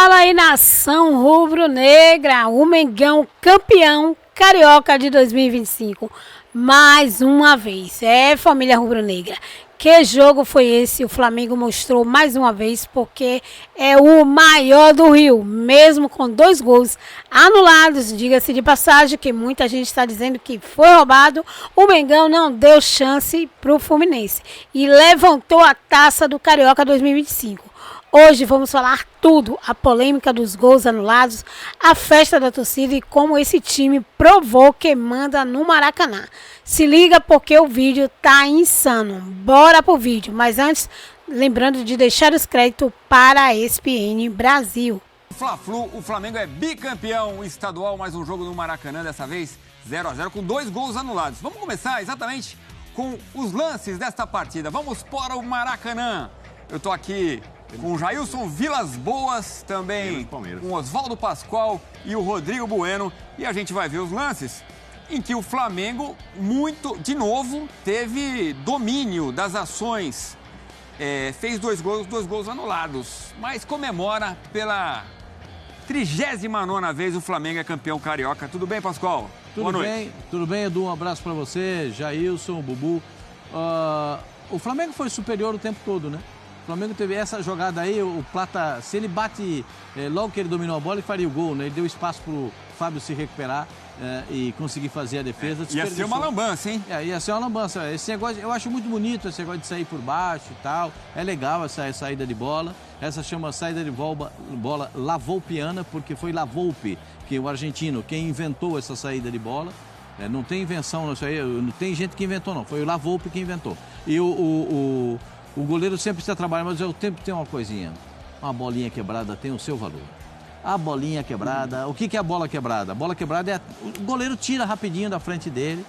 Fala aí, nação rubro-negra, o Mengão campeão carioca de 2025, mais uma vez. Família rubro-negra, que jogo foi esse? O Flamengo mostrou mais uma vez porque é o maior do Rio, mesmo com 2 gols anulados, diga-se de passagem, que muita gente está dizendo que foi roubado. O Mengão não deu chance para o Fluminense e levantou a taça do Carioca 2025. Hoje vamos falar tudo, a polêmica dos gols anulados, a festa da torcida e como esse time provou que manda no Maracanã. Se liga porque o vídeo tá insano. Bora pro vídeo, mas antes, lembrando de deixar os créditos para a ESPN Brasil. Fla-Flu, o Flamengo é bicampeão estadual, mais um jogo no Maracanã, dessa vez 0-0 com 2 gols anulados. Vamos começar exatamente com os lances desta partida. Vamos para o Maracanã. Eu tô aqui com o Jailson Vilas Boas, também com o Oswaldo Pascoal e o Rodrigo Bueno. E a gente vai ver os lances em que o Flamengo, de novo, teve domínio das ações. Fez 2 gols anulados, mas comemora pela 39ª vez o Flamengo é campeão carioca. Tudo bem, Pascoal? Boa noite. Tudo bem, Edu? Um abraço para você, Jailson, Bubu. O Flamengo foi superior o tempo todo, né? O Flamengo teve essa jogada aí, o Plata, se ele bate logo que ele dominou a bola, ele faria o gol, né? Ele deu espaço pro Fábio se recuperar e conseguir fazer a defesa. Ia ser uma lambança, hein? Ia ser uma lambança. Esse negócio, eu acho muito bonito esse negócio de sair por baixo e tal. É legal essa saída de bola. Essa chama saída de bola lavolpiana, porque foi Lavolpe, que é o argentino, quem inventou essa saída de bola. Não tem invenção, não tem gente que inventou, não. Foi o Lavolpe que inventou. E o goleiro sempre precisa trabalhar, mas o tempo tem uma coisinha. Uma bolinha quebrada tem o seu valor. A bolinha quebrada, o que é a bola quebrada? A bola quebrada o goleiro tira rapidinho da frente dele.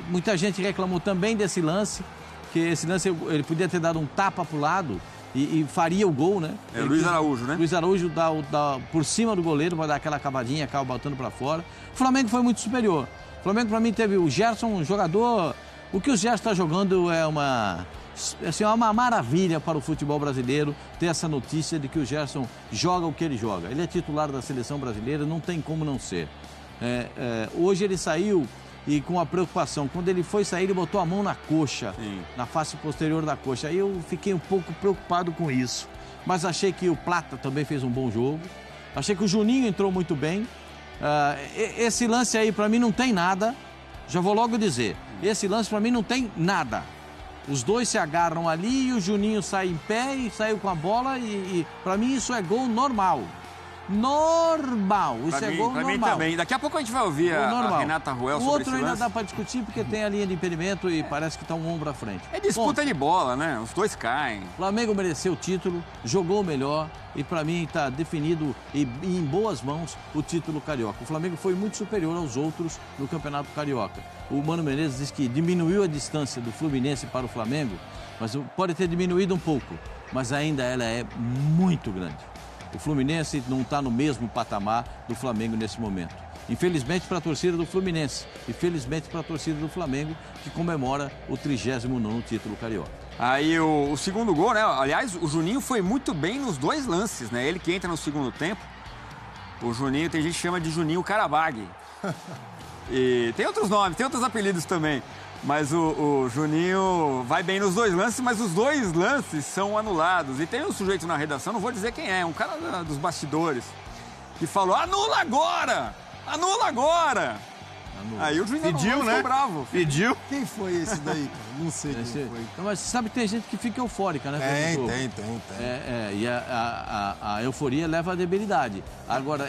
Muita gente reclamou também desse lance, que esse lance ele podia ter dado um tapa pro lado e faria o gol, né? Luiz Araújo, né? Luiz Araújo dá por cima do goleiro, vai dar aquela cavadinha, acaba botando para fora. O Flamengo foi muito superior. O Flamengo, para mim, teve o Gerson, um jogador. O que o Gerson está jogando é uma maravilha para o futebol brasileiro ter essa notícia de que o Gerson joga o que ele joga. Ele é titular da seleção brasileira, não tem como não ser. Hoje ele saiu e com a preocupação, quando ele foi sair, ele botou a mão na coxa, na face posterior da coxa. Aí eu fiquei um pouco preocupado com isso. Mas achei que o Plata também fez um bom jogo. Achei que o Juninho entrou muito bem. Esse lance aí, para mim, não tem nada. Já vou logo dizer, esse lance para mim não tem nada. Os dois se agarram ali e o Juninho sai em pé e saiu com a bola e para mim isso é gol normal. Normal, isso é gol normal. Para mim também. Daqui a pouco a gente vai ouvir a Renata Ruel sobre esse lance. O outro ainda dá para discutir porque tem a linha de impedimento e parece que está um ombro à frente. É disputa de bola, né? Os dois caem. O Flamengo mereceu o título, jogou melhor e para mim está definido e em boas mãos o título carioca. O Flamengo foi muito superior aos outros no Campeonato Carioca. O Mano Menezes diz que diminuiu a distância do Fluminense para o Flamengo, mas pode ter diminuído um pouco, mas ainda ela é muito grande. O Fluminense não está no mesmo patamar do Flamengo nesse momento. Infelizmente para a torcida do Fluminense e felizmente para a torcida do Flamengo, que comemora o 39º título carioca. Aí o segundo gol, né? Aliás, o Juninho foi muito bem nos 2 lances, né? Ele que entra no segundo tempo. O Juninho, tem gente que chama de Juninho Carabag. E tem outros nomes, tem outros apelidos também. Mas o Juninho vai bem nos 2 lances, mas os 2 lances são anulados. E tem um sujeito na redação, não vou dizer quem é, um cara dos bastidores, que falou, anula agora! Anula agora! Aí o juiz pediu, né? Ficou bravo. Pediu. Quem foi esse daí, cara? Não sei quem foi. Não, mas você sabe que tem gente que fica eufórica, né? Tem. E a euforia leva à debilidade. Agora,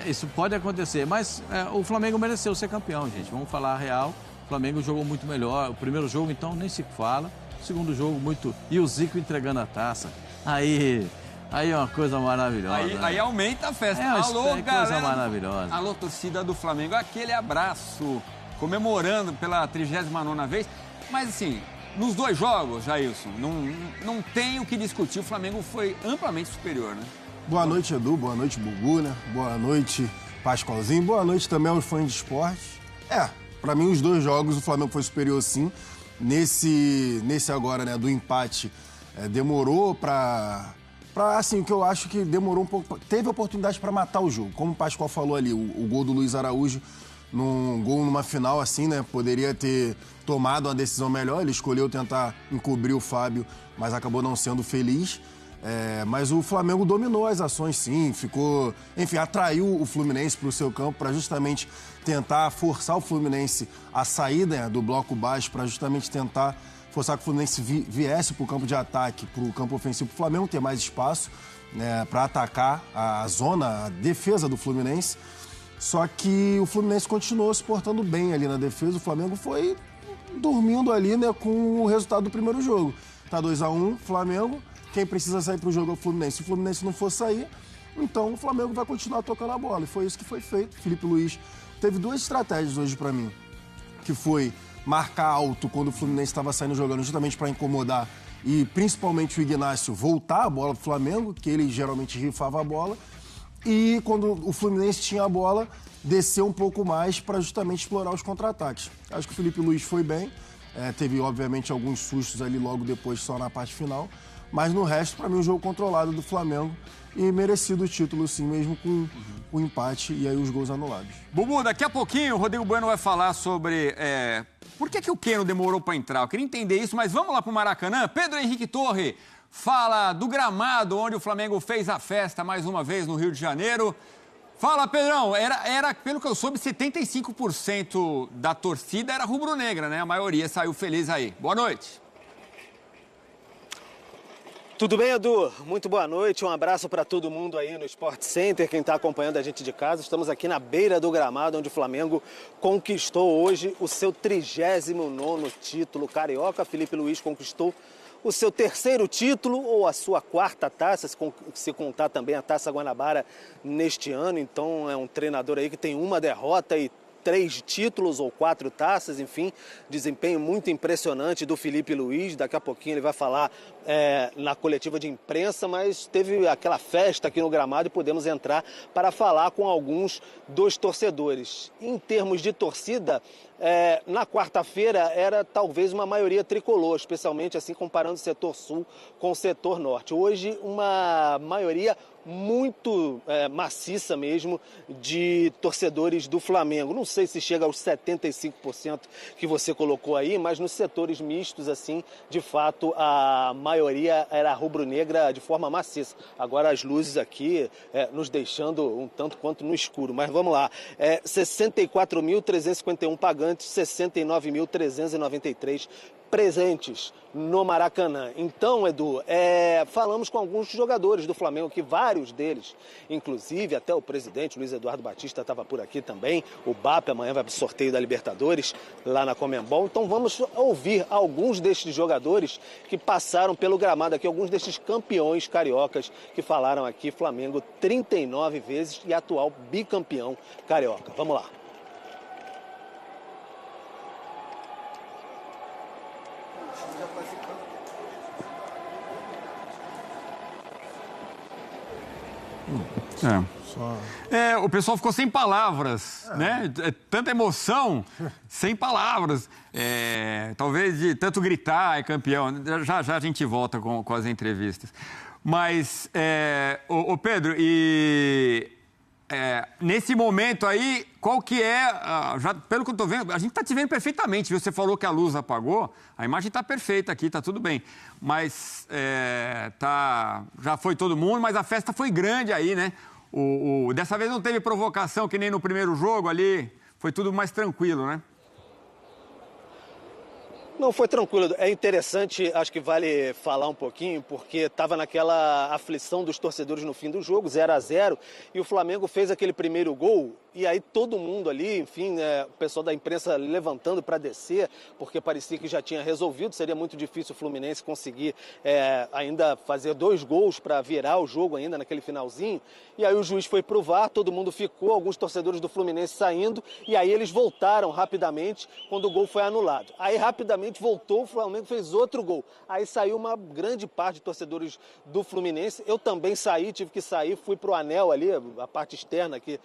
isso pode acontecer, mas o Flamengo mereceu ser campeão, gente. Vamos falar a real. O Flamengo jogou muito melhor. O primeiro jogo, então, nem se fala. O segundo jogo, muito... E o Zico entregando a taça. Aí é uma coisa maravilhosa. Aí aumenta a festa. Alô, galera. Coisa maravilhosa. Alô, torcida do Flamengo. Aquele abraço, comemorando pela 39ª vez. Mas, assim, nos 2 jogos, Jailson, não tem o que discutir. O Flamengo foi amplamente superior, né? Boa noite, Edu. Boa noite, Bubu, né? Boa noite, Pascoalzinho. Boa noite também aos fãs de esporte. Pra mim, os 2 jogos, o Flamengo foi superior, sim. Nesse agora, né, do empate, demorou pra Assim, o que eu acho que demorou um pouco... Teve oportunidade para matar o jogo. Como o Pascoal falou ali, o gol do Luiz Araújo, num gol numa final assim, né? Poderia ter tomado uma decisão melhor. Ele escolheu tentar encobrir o Fábio, mas acabou não sendo feliz. Mas o Flamengo dominou as ações, sim. Ficou... Enfim, atraiu o Fluminense para o seu campo para justamente tentar forçar o Fluminense a sair, né, do bloco baixo, para justamente tentar forçar que o Fluminense viesse para o campo de ataque, para o campo ofensivo, para o Flamengo ter mais espaço, né, para atacar a zona, a defesa do Fluminense. Só que o Fluminense continuou se portando bem ali na defesa. O Flamengo foi dormindo ali, né, com o resultado do primeiro jogo. Tá 2-1, Flamengo. Quem precisa sair para o jogo é o Fluminense. Se o Fluminense não for sair, então o Flamengo vai continuar tocando a bola. E foi isso que foi feito. Felipe Luiz teve duas estratégias hoje para mim, que foi marcar alto quando o Fluminense estava saindo jogando, justamente para incomodar, e principalmente o Ignacio voltar a bola para o Flamengo, que ele geralmente rifava a bola, e quando o Fluminense tinha a bola, descer um pouco mais para justamente explorar os contra-ataques. Acho que o Felipe Luiz foi bem, teve obviamente alguns sustos ali logo depois, só na parte final, mas no resto, para mim, um jogo controlado do Flamengo e merecido o título, sim, mesmo com o empate e aí os gols anulados. Bubu, daqui a pouquinho o Rodrigo Bueno vai falar sobre por que o Keno demorou para entrar. Eu queria entender isso, mas vamos lá para o Maracanã. Pedro Henrique Torre fala do gramado onde o Flamengo fez a festa mais uma vez no Rio de Janeiro. Fala, Pedrão, era pelo que eu soube, 75% da torcida era rubro-negra, né? A maioria saiu feliz aí. Boa noite. Tudo bem, Edu? Muito boa noite, um abraço para todo mundo aí no Sport Center, quem está acompanhando a gente de casa. Estamos aqui na beira do gramado, onde o Flamengo conquistou hoje o seu 39º título carioca. Felipe Luiz conquistou o seu 3º título ou a sua 4ª taça, se contar também a Taça Guanabara neste ano. Então é um treinador aí que tem uma derrota e 3 títulos ou 4 taças, enfim, desempenho muito impressionante do Felipe Luiz. Daqui a pouquinho ele vai falar na coletiva de imprensa, mas teve aquela festa aqui no gramado e podemos entrar para falar com alguns dos torcedores. Em termos de torcida, na quarta-feira era talvez uma maioria tricolor, especialmente assim comparando o setor sul com o setor norte. Hoje uma maioria muito maciça mesmo de torcedores do Flamengo. Não sei se chega aos 75% que você colocou aí, mas nos setores mistos, assim, de fato, a maioria era rubro-negra de forma maciça. Agora as luzes aqui nos deixando um tanto quanto no escuro. Mas vamos lá. 64.351 pagantes, 69.393 presentes no Maracanã. Então, Edu, falamos com alguns jogadores do Flamengo, que vários deles, inclusive até o presidente Luiz Eduardo Batista estava por aqui também, o BAP amanhã vai para o sorteio da Libertadores lá na Conmebol. Então vamos ouvir alguns destes jogadores que passaram pelo gramado aqui, alguns destes campeões cariocas que falaram aqui, Flamengo 39 vezes e atual bicampeão carioca. Vamos lá. O pessoal ficou sem palavras, né? Tanta emoção, sem palavras. Talvez de tanto gritar, é campeão. Já a gente volta com as entrevistas. Mas, Pedro, nesse momento aí, qual que já, pelo que eu tô vendo, a gente tá te vendo perfeitamente, viu? Você falou que a luz apagou, a imagem tá perfeita aqui, tá tudo bem. Mas já foi todo mundo, mas a festa foi grande aí, né? Dessa vez não teve provocação, que nem no primeiro jogo ali, foi tudo mais tranquilo, né? Não, foi tranquilo. É interessante, acho que vale falar um pouquinho, porque estava naquela aflição dos torcedores no fim do jogo, 0-0, e o Flamengo fez aquele primeiro gol, e aí todo mundo ali, enfim, o pessoal da imprensa levantando para descer, porque parecia que já tinha resolvido, seria muito difícil o Fluminense conseguir ainda fazer 2 gols para virar o jogo ainda naquele finalzinho, e aí o juiz foi pro VAR, todo mundo ficou, alguns torcedores do Fluminense saindo, e aí eles voltaram rapidamente quando o gol foi anulado. Aí rapidamente voltou, o Flamengo fez outro gol. Aí saiu uma grande parte de torcedores do Fluminense. Eu também saí, tive que sair, fui pro anel ali, a parte externa aqui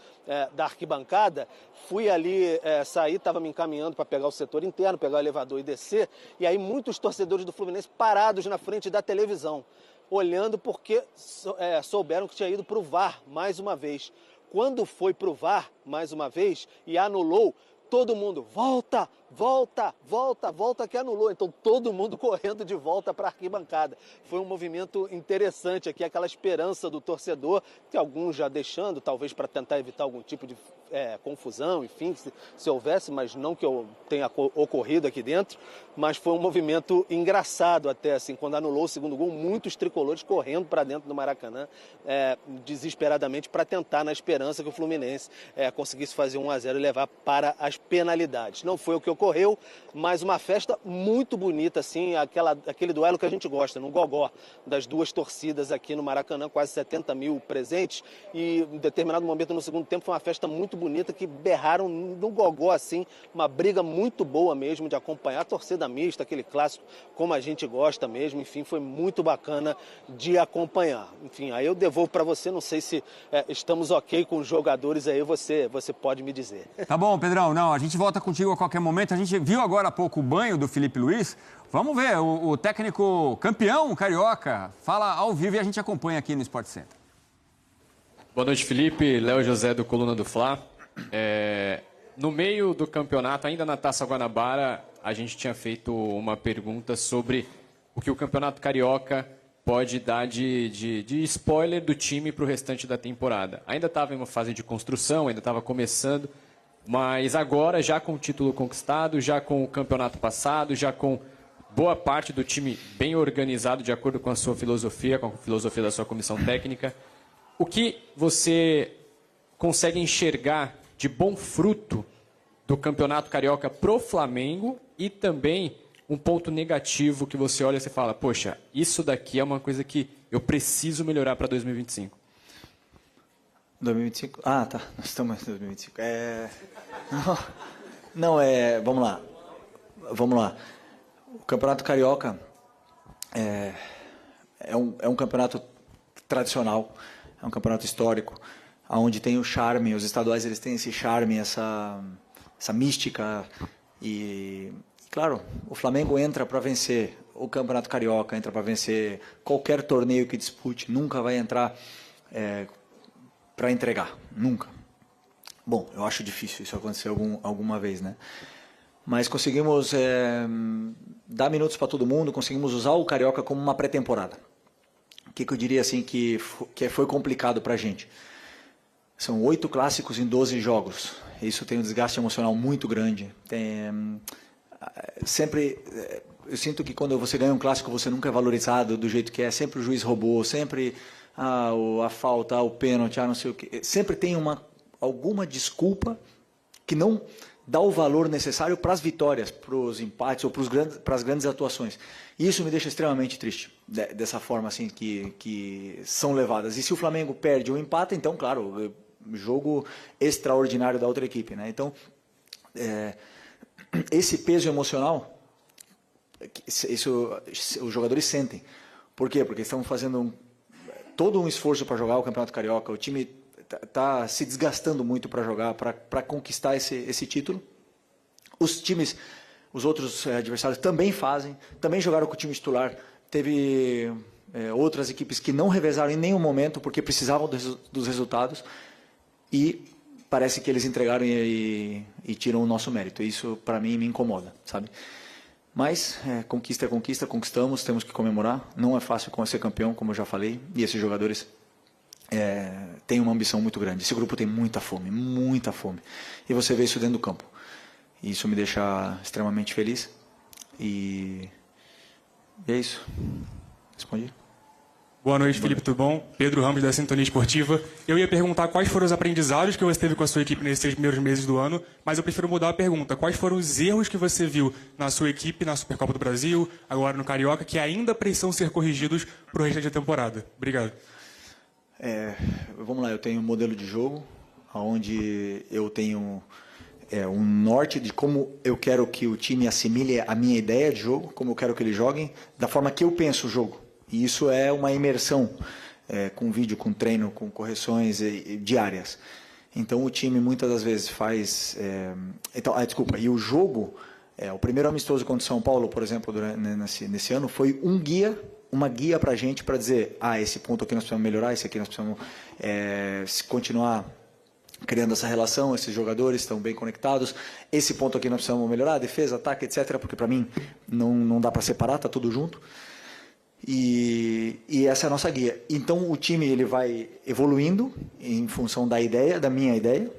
da arquibancada. Fui ali sair, estava me encaminhando para pegar o setor interno, pegar o elevador e descer. E aí muitos torcedores do Fluminense parados na frente da televisão. olhando porque souberam que tinha ido para o VAR mais uma vez. Quando foi para o VAR mais uma vez e anulou, todo mundo, volta, que anulou. Então, todo mundo correndo de volta para a arquibancada. Foi um movimento interessante aqui, aquela esperança do torcedor, que alguns já deixando, talvez para tentar evitar algum tipo de confusão, enfim, se houvesse, mas não que tenha ocorrido aqui dentro. Mas foi um movimento engraçado até, assim, quando anulou o segundo gol, muitos tricolores correndo para dentro do Maracanã, desesperadamente, para tentar, na esperança que o Fluminense conseguisse fazer 1-0 e levar para as penalidades. Não foi o que ocorreu, mas uma festa muito bonita, assim, aquele duelo que a gente gosta, no gogó, das duas torcidas aqui no Maracanã, quase 70 mil presentes, e em determinado momento no segundo tempo foi uma festa muito bonita, que berraram no gogó, assim, uma briga muito boa mesmo de acompanhar a torcida mista, aquele clássico como a gente gosta mesmo, enfim, foi muito bacana de acompanhar. Enfim, aí eu devolvo para você, não sei se estamos ok com os jogadores aí, você pode me dizer. Tá bom, Pedrão, não, a gente volta contigo a qualquer momento, a gente viu agora há pouco o banho do Felipe Luiz, vamos ver, o técnico campeão carioca fala ao vivo e a gente acompanha aqui no Sport Center. Boa noite, Felipe, Léo José do Coluna do Fla. No meio do campeonato, ainda na Taça Guanabara, a gente tinha feito uma pergunta sobre o que o Campeonato Carioca pode dar de spoiler do time para o restante da temporada. Ainda estava em uma fase de construção, ainda estava começando, mas agora, já com o título conquistado, já com o campeonato passado, já com boa parte do time bem organizado, de acordo com a sua filosofia, com a filosofia da sua comissão técnica, o que você consegue enxergar de bom fruto do Campeonato Carioca pro Flamengo e também um ponto negativo que você olha e você fala, poxa, isso daqui é uma coisa que eu preciso melhorar para 2025? 2025? Ah, tá. Nós estamos em 2025. Vamos lá. Vamos lá. O Campeonato Carioca é um campeonato tradicional, é um campeonato histórico, onde tem o charme, os estaduais eles têm esse charme, essa mística e, claro, o Flamengo entra para vencer o Campeonato Carioca, entra para vencer qualquer torneio que dispute, nunca vai entrar para entregar, nunca. Bom, eu acho difícil isso acontecer alguma vez, né? Mas conseguimos dar minutos para todo mundo, conseguimos usar o Carioca como uma pré-temporada. O que eu diria assim que foi complicado para a gente? São 8 clássicos em 12 jogos. Isso tem um desgaste emocional muito grande. Eu sinto que quando você ganha um clássico, você nunca é valorizado do jeito que é. Sempre o juiz roubou, sempre a falta, o pênalti, não sei o quê. Sempre tem alguma desculpa que não dá o valor necessário para as vitórias, para os empates ou para as grandes atuações. E isso me deixa extremamente triste, dessa forma assim que são levadas. E se o Flamengo perde ou empata, então, claro, jogo extraordinário da outra equipe, né? Então, esse peso emocional, isso os jogadores sentem. Por quê? Porque estão fazendo todo um esforço para jogar o Campeonato Carioca, o time está se desgastando muito para jogar, para conquistar esse título. Os outros adversários também também jogaram com o time titular. Teve outras equipes que não revezaram em nenhum momento porque precisavam dos resultados e parece que eles entregaram e tiram o nosso mérito. Isso, para mim, me incomoda, sabe? Mas conquista é conquista, conquistamos, temos que comemorar. Não é fácil ser campeão, como eu já falei, e esses jogadores têm uma ambição muito grande. Esse grupo tem muita fome, e você vê isso dentro do campo. E isso me deixa extremamente feliz. E é isso. Respondi? Boa noite, Felipe, tudo bom? Pedro Ramos, da Sintonia Esportiva. Eu ia perguntar quais foram os aprendizados que você teve com a sua equipe nesses 3 primeiros meses do ano, mas eu prefiro mudar a pergunta. Quais foram os erros que você viu na sua equipe, na Supercopa do Brasil, agora no Carioca, que ainda precisam ser corrigidos para o restante da temporada? Obrigado. Vamos lá, eu tenho um modelo de jogo, onde eu tenho um norte de como eu quero que o time assimile a minha ideia de jogo, como eu quero que eles joguem, da forma que eu penso o jogo. E isso é uma imersão, com vídeo, com treino, com correções diárias. Então o time muitas das vezes faz... E o jogo O primeiro amistoso contra o São Paulo, por exemplo, nesse ano, foi uma guia para a gente para dizer, esse ponto aqui nós precisamos melhorar, esse aqui nós precisamos continuar criando essa relação, esses jogadores estão bem conectados, esse ponto aqui nós precisamos melhorar, defesa, ataque, etc., porque para mim não dá para separar, está tudo junto. E essa é a nossa guia. Então o time ele vai evoluindo em função da minha ideia,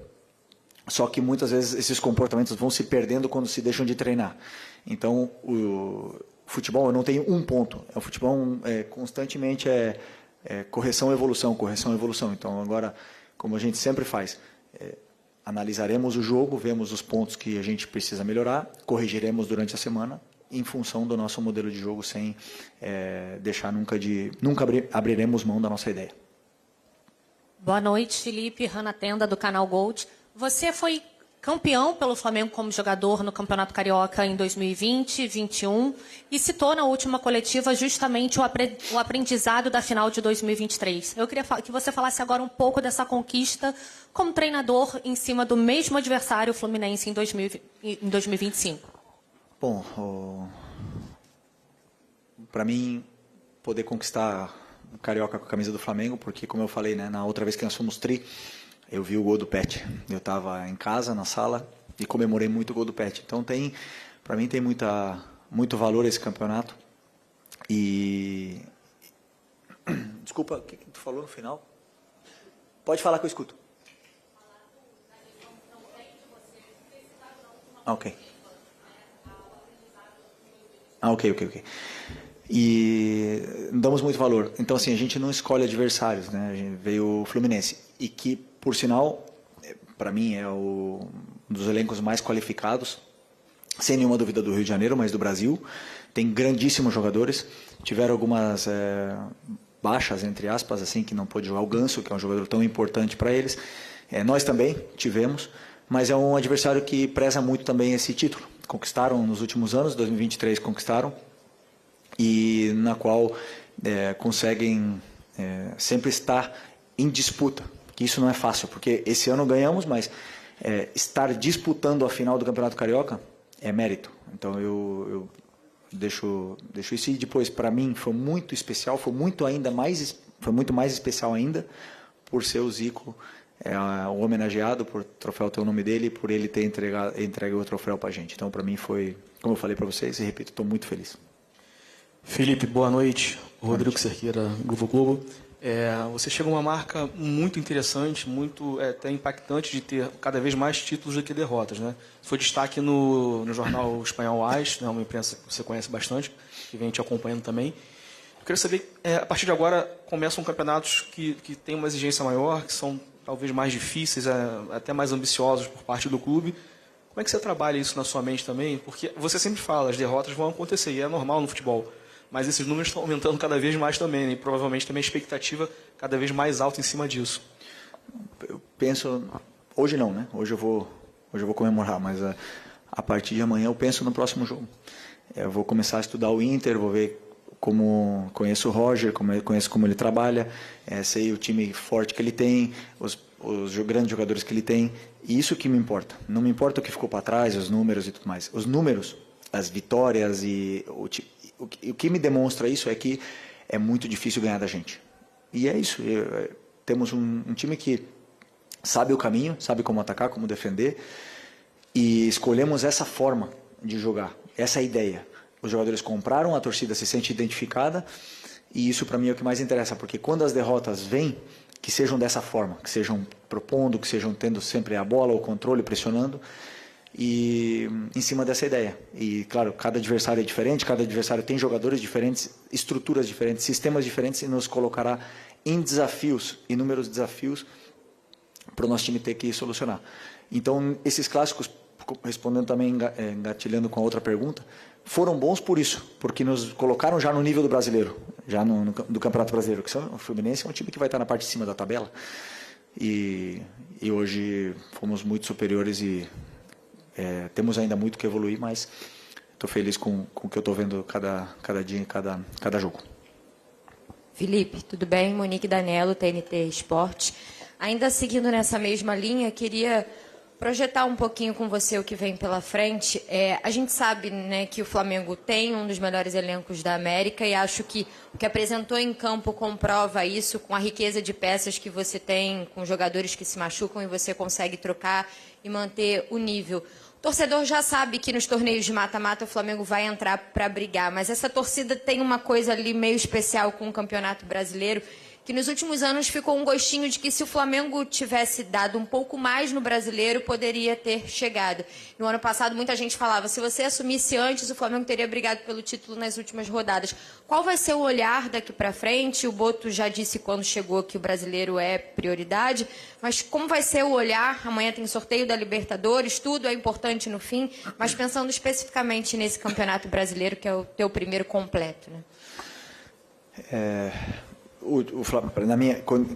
só que muitas vezes esses comportamentos vão se perdendo quando se deixam de treinar. Então o futebol eu não tenho um ponto, o futebol constantemente correção, evolução, correção, evolução. Então agora, como a gente sempre faz, analisaremos o jogo, vemos os pontos que a gente precisa melhorar, corrigiremos durante a semana em função do nosso modelo de jogo, sem deixar nunca abriremos mão da nossa ideia. Boa noite, Felipe. Hanna Tenda, do canal Gold. Você foi campeão pelo Flamengo como jogador no Campeonato Carioca em 2020 e 2021 e citou na última coletiva justamente o aprendizado da final de 2023. Eu queria que você falasse agora um pouco dessa conquista como treinador em cima do mesmo adversário, o Fluminense, em 2025. Bom, para mim, poder conquistar o Carioca com a camisa do Flamengo, porque, como eu falei, na outra vez que nós fomos eu vi o gol do Pet. Eu estava em casa, na sala, e comemorei muito o gol do Pet. Então, para mim, tem muito valor esse campeonato. E... Desculpa, o que tu falou no final? Pode falar que eu escuto. Ok. Ok. E damos muito valor. Então, assim, a gente não escolhe adversários, né? A gente veio o Fluminense. E que, por sinal, para mim é um dos elencos mais qualificados, sem nenhuma dúvida do Rio de Janeiro, mas do Brasil. Tem grandíssimos jogadores. Tiveram algumas baixas, entre aspas, assim, que não pôde jogar o Ganso, que é um jogador tão importante para eles. Nós também tivemos, mas é um adversário que preza muito também esse título. Conquistaram nos últimos anos, 2023 conquistaram, e na qual conseguem sempre estar em disputa, que isso não é fácil, porque esse ano ganhamos, mas estar disputando a final do Campeonato Carioca é mérito. Então eu deixo isso, e depois, para mim, foi muito especial, foi muito mais especial ainda, por ser o Zico o homenageado, por o troféu ter o nome dele, por ele ter entregue o troféu para a gente. Então, para mim, foi, como eu falei para vocês, e repito, estou muito feliz. Felipe, boa noite. Rodrigo Cerqueira, Grupo Globo. Você chega a uma marca muito interessante, muito até impactante, de ter cada vez mais títulos do que derrotas, né? Foi destaque no jornal espanhol AS, né, uma imprensa que você conhece bastante, que vem te acompanhando também. Eu queria saber, a partir de agora, começam campeonatos que têm uma exigência maior, que são talvez mais difíceis, até mais ambiciosos por parte do clube. Como é que você trabalha isso na sua mente também? Porque você sempre fala, as derrotas vão acontecer, e é normal no futebol. Mas esses números estão aumentando cada vez mais também, né? E provavelmente também a expectativa cada vez mais alta em cima disso. Eu penso, hoje não, né? Hoje eu vou comemorar, mas a partir de amanhã eu penso no próximo jogo. Eu vou começar a estudar o Inter, vou ver como conheço o Roger, conheço como ele trabalha, sei o time forte que ele tem, os grandes jogadores que ele tem, e isso que me importa. Não me importa o que ficou para trás, os números e tudo mais. Os números, as vitórias e o que me demonstra isso é que é muito difícil ganhar da gente. E é isso. Temos um time que sabe o caminho, sabe como atacar, como defender, e escolhemos essa forma de jogar, essa ideia. Os jogadores compraram, a torcida se sente identificada, e isso para mim é o que mais interessa, porque quando as derrotas vêm, que sejam dessa forma, que sejam propondo, que sejam tendo sempre a bola, o controle, pressionando, e em cima dessa ideia. E claro, cada adversário é diferente, cada adversário tem jogadores diferentes, estruturas diferentes, sistemas diferentes, e nos colocará em desafios, inúmeros desafios, para o nosso time ter que solucionar. Então, esses clássicos, respondendo também, engatilhando com a outra pergunta, foram bons por isso, porque nos colocaram já no nível do brasileiro, já do Campeonato Brasileiro, que o Fluminense é um time que vai estar na parte de cima da tabela, e hoje fomos muito superiores e temos ainda muito que evoluir, mas estou feliz com o que eu estou vendo cada dia, cada jogo. Felipe, tudo bem? Monique Danello, TNT Esporte. Ainda seguindo nessa mesma linha, queria projetar um pouquinho com você o que vem pela frente. A gente sabe, né, que o Flamengo tem um dos melhores elencos da América e acho que o que apresentou em campo comprova isso, com a riqueza de peças que você tem, com jogadores que se machucam e você consegue trocar e manter o nível. O torcedor já sabe que nos torneios de mata-mata o Flamengo vai entrar para brigar, mas essa torcida tem uma coisa ali meio especial com o Campeonato Brasileiro, que nos últimos anos ficou um gostinho de que se o Flamengo tivesse dado um pouco mais no Brasileiro, poderia ter chegado. No ano passado, muita gente falava, se você assumisse antes, o Flamengo teria brigado pelo título nas últimas rodadas. Qual vai ser o olhar daqui para frente? O Boto já disse quando chegou que o Brasileiro é prioridade, mas como vai ser o olhar? Amanhã tem sorteio da Libertadores, tudo é importante no fim, mas pensando especificamente nesse Campeonato Brasileiro, que é o teu primeiro completo, né?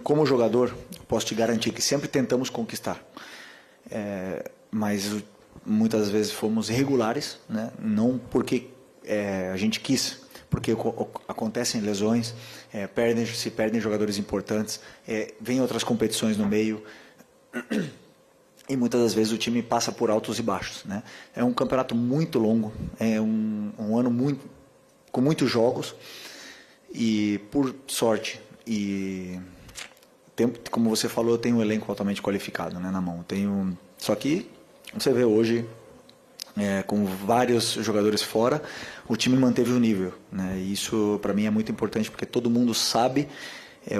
Como jogador, posso te garantir que sempre tentamos conquistar, mas muitas vezes fomos irregulares, né? Não porque a gente quis, porque acontecem lesões, se perdem jogadores importantes, vem outras competições no meio e muitas das vezes o time passa por altos e baixos, né? É um campeonato muito longo, é um ano com muitos jogos. E, por sorte, como você falou, eu tenho um elenco altamente qualificado, né, na mão. Só que, você vê hoje, com vários jogadores fora, o time manteve o nível, né? E isso, para mim, é muito importante, porque todo mundo sabe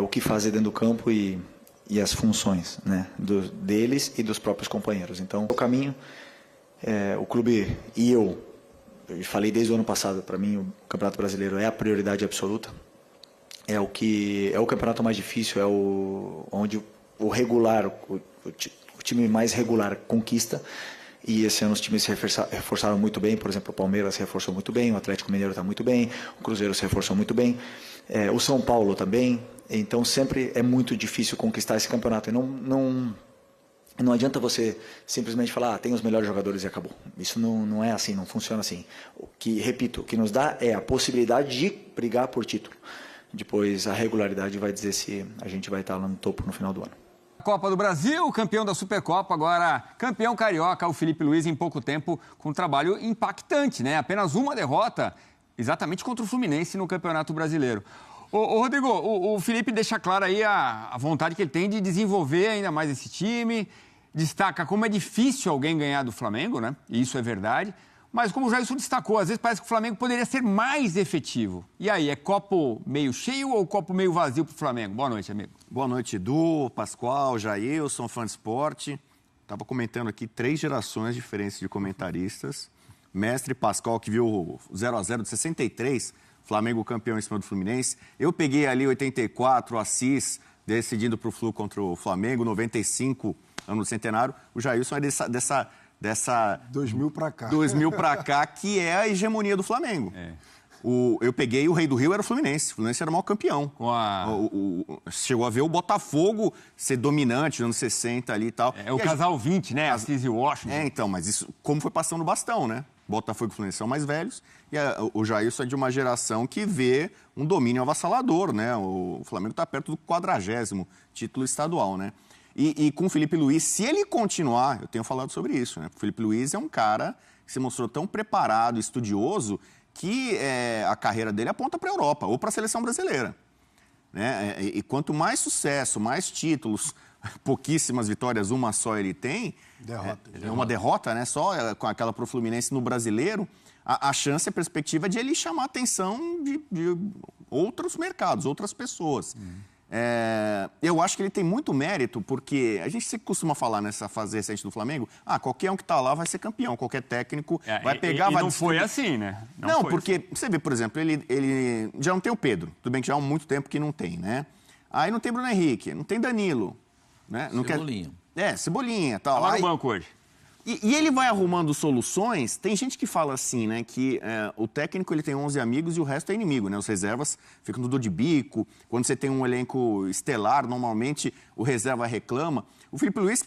o que fazer dentro do campo e as funções, né, deles e dos próprios companheiros. Então, o caminho, o clube e eu falei desde o ano passado, para mim o Campeonato Brasileiro é a prioridade absoluta. É o campeonato mais difícil, onde o regular, o time mais regular conquista. E esse ano os times se reforçaram muito bem. Por exemplo, o Palmeiras se reforçou muito bem, o Atlético Mineiro está muito bem, o Cruzeiro se reforçou muito bem, o São Paulo também. Então sempre é muito difícil conquistar esse campeonato. E não adianta você simplesmente falar, tem os melhores jogadores e acabou. Isso não é assim, não funciona assim. O que nos dá é a possibilidade de brigar por título. Depois a regularidade vai dizer se a gente vai estar lá no topo no final do ano. Copa do Brasil, campeão da Supercopa, agora campeão carioca, o Filipe Luiz, em pouco tempo, com um trabalho impactante, né? Apenas uma derrota, exatamente contra o Fluminense no Campeonato Brasileiro. Ô Rodrigo, o Filipe deixa claro aí a vontade que ele tem de desenvolver ainda mais esse time, destaca como é difícil alguém ganhar do Flamengo, né? E isso é verdade. Mas como o Jailson destacou, às vezes parece que o Flamengo poderia ser mais efetivo. E aí, é copo meio cheio ou copo meio vazio para o Flamengo? Boa noite, amigo. Boa noite, Edu, Pascoal, Jailson, fã de esporte. Estava comentando aqui 3 gerações diferentes de comentaristas. Mestre Pascoal, que viu o 0x0 de 63, Flamengo campeão em cima do Fluminense. Eu peguei ali 84, o Assis decidindo para o Flu contra o Flamengo, 95, ano do centenário. O Jailson é dessa 2000 para cá. 2000 para cá, que é a hegemonia do Flamengo. Eu peguei o Rei do Rio, era o Fluminense. O Fluminense era o maior campeão. Chegou a ver o Botafogo ser dominante nos anos 60 ali e tal. É o casal 20, né? Assis e Washington. Então, mas isso como foi passando o bastão, né? Botafogo e Fluminense são mais velhos. E o Jailson é de uma geração que vê um domínio avassalador, né? O Flamengo está perto do 40º título estadual, né? E com o Filipe Luiz, se ele continuar, eu tenho falado sobre isso, né? O Filipe Luiz é um cara que se mostrou tão preparado, estudioso, que a carreira dele aponta para a Europa ou para a seleção brasileira, né? E quanto mais sucesso, mais títulos, pouquíssimas vitórias, uma só ele tem, uma derrota, né? Só com aquela pro Fluminense no Brasileiro, a chance, a perspectiva é de ele chamar a atenção de outros mercados, outras pessoas. Eu acho que ele tem muito mérito, porque a gente sempre costuma falar nessa fase recente do Flamengo, qualquer um que está lá vai ser campeão, qualquer técnico vai pegar... vai não foi assim, né? Não porque assim. Você vê, por exemplo, ele já não tem o Pedro, tudo bem que já há muito tempo que não tem, né? Aí não tem Bruno Henrique, não tem Danilo, né? Cebolinha. Cebolinha, tal. Tá lá no banco hoje. E ele vai arrumando soluções. Tem gente que fala assim, né, que o técnico ele tem 11 amigos e o resto é inimigo, né? Os reservas ficam no dor de bico. Quando você tem um elenco estelar, normalmente o reserva reclama. O Filipe Luiz,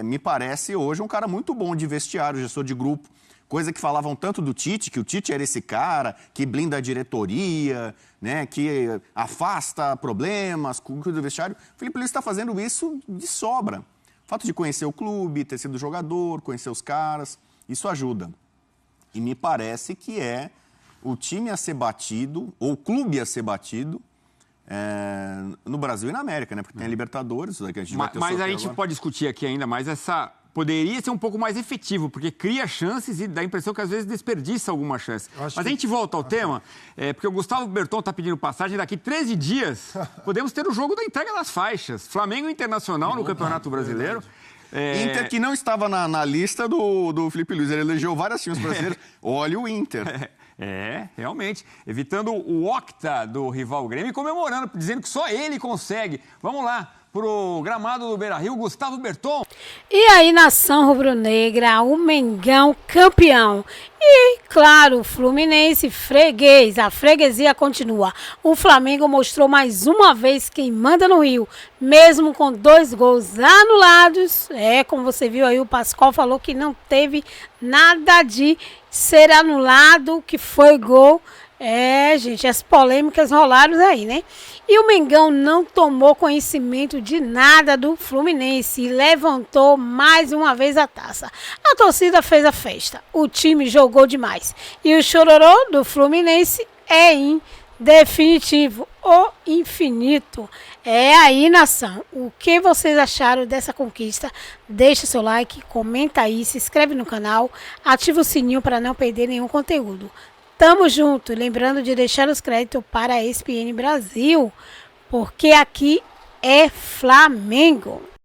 me parece hoje um cara muito bom de vestiário, gestor de grupo. Coisa que falavam tanto do Tite, que o Tite era esse cara que blinda a diretoria, né, que afasta problemas, cuida do vestiário. O Filipe Luiz está fazendo isso de sobra. fato de conhecer o clube, ter sido jogador, conhecer os caras, isso ajuda. E me parece que é o time a ser batido, ou o clube a ser batido, no Brasil e na América, né? Porque tem a Libertadores, que a gente vai ter Mas a gente agora. pode discutir aqui ainda mais poderia ser um pouco mais efetivo, porque cria chances e dá a impressão que às vezes desperdiça alguma chance. Mas a gente volta ao tema, porque o Gustavo Berton está pedindo passagem, daqui 13 dias podemos ter o jogo da entrega das faixas. Flamengo Internacional no Campeonato Brasileiro. Inter que não estava na lista do Felipe Luiz, ele elegeu vários times brasileiros. Olha o Inter. Realmente. Evitando o octa do rival Grêmio e comemorando, dizendo que só ele consegue. Vamos lá. Pro gramado do Beira-Rio, Gustavo Berton. E aí, nação rubro-negra, o Mengão campeão. E, claro, o Fluminense freguês, a freguesia continua. O Flamengo mostrou mais uma vez quem manda no Rio, mesmo com 2 gols anulados. Como você viu aí, o Pascoal falou que não teve nada de ser anulado, que foi gol. Gente, as polêmicas rolaram aí, né? E o Mengão não tomou conhecimento de nada do Fluminense e levantou mais uma vez a taça. A torcida fez a festa, o time jogou demais. E o chororô do Fluminense é indefinitivo, o infinito. Aí, nação, o que vocês acharam dessa conquista? Deixa seu like, comenta aí, se inscreve no canal, ativa o sininho para não perder nenhum conteúdo. Tamo junto, lembrando de deixar os créditos para a ESPN Brasil, porque aqui é Flamengo.